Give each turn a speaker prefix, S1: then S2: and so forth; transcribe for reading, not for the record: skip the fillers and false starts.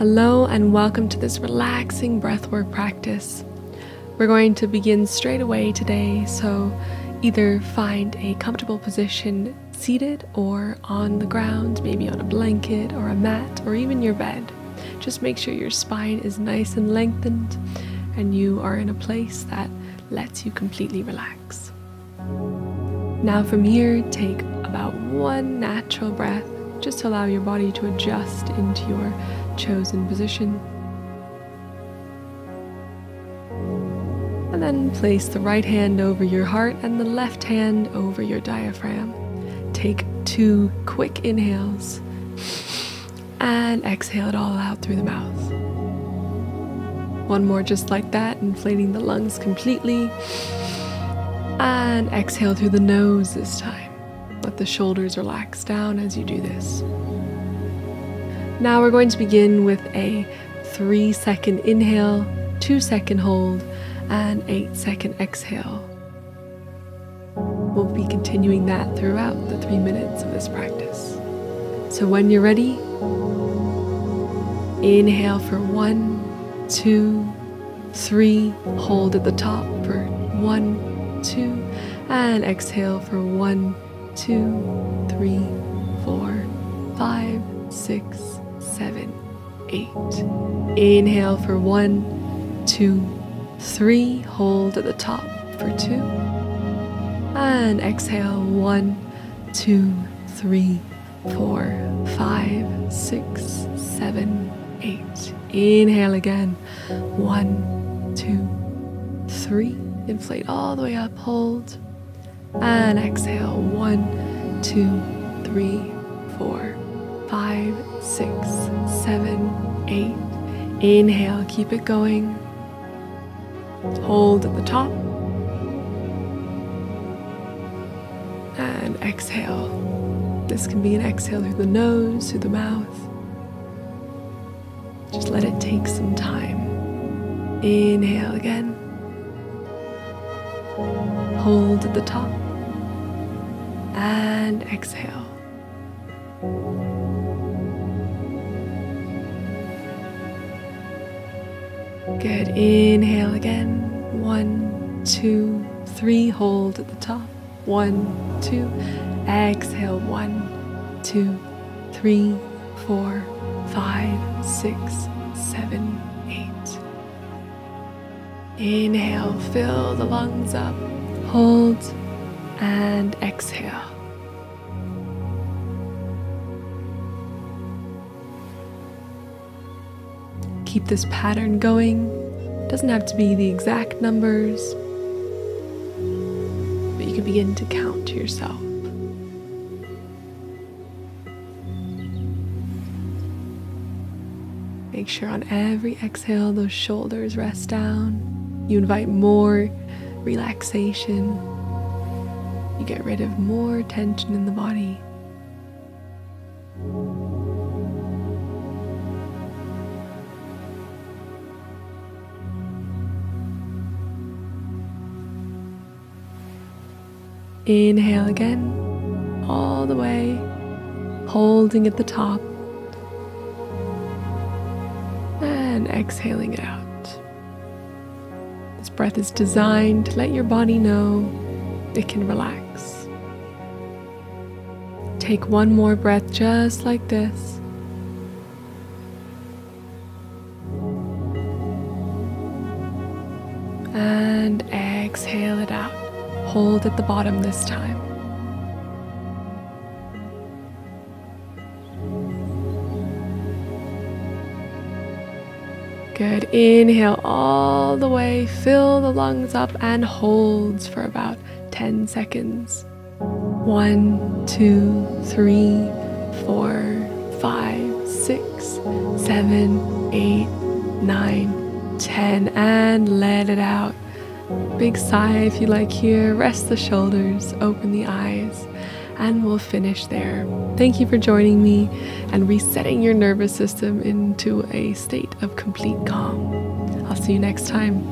S1: Hello and welcome to this relaxing breathwork practice. We're going to begin straight away today, so either find a comfortable position seated or on the ground, maybe on a blanket or a mat or even your bed. Just make sure your spine is nice and lengthened and you are in a place that lets you completely relax. Now from here, take about one natural breath just to allow your body to adjust into your chosen position. And then place the right hand over your heart and the left hand over your diaphragm. Take 2 quick inhales and exhale it all out through the mouth. One more just like that, inflating the lungs completely. And exhale through the nose this time. Let the shoulders relax down as you do this. Now we're going to begin with a 3-second inhale, 2-second hold, and 8-second exhale. We'll be continuing that throughout the 3 minutes of this practice. So when you're ready, inhale for 1, 2, 3, hold at the top for 1, 2, and exhale for 1, 2, 3, 4, 5, 6, 7, 8. Inhale for 1, 2, 3, hold at the top for 2, and exhale 1, 2, 3, 4, 5, 6, 7, 8. Inhale again, 1, 2, 3, inflate all the way up, hold, and exhale 1, 2, 3, 4, 5, 6, 7, 8. Inhale, keep it going. Hold at the top. And exhale. This can be an exhale through the nose, through the mouth. Just let it take some time. Inhale again. Hold at the top. And exhale. Good. Inhale again. 1, 2, 3. Hold at the top. 1, 2. Exhale. 1, 2, 3, 4, 5, 6, 7, 8. Inhale. Fill the lungs up. Hold and exhale. Keep this pattern going. Doesn't have to be the exact numbers, but you can begin to count to yourself. Make sure on every exhale those shoulders rest down. You invite more relaxation. You get rid of more tension in the body. Inhale again, all the way, holding at the top, and exhaling it out. This breath is designed to let your body know it can relax. Take one more breath just like this. And exhale it out. Hold at the bottom this time. Good. Inhale all the way, fill the lungs up and hold for about 10 seconds. 1, 2, 3, 4, 5, 6, 7, 8, 9, 10, and let it out. Big sigh if you like here. Rest the shoulders, open the eyes, and we'll finish there. Thank you for joining me and resetting your nervous system into a state of complete calm. I'll see you next time.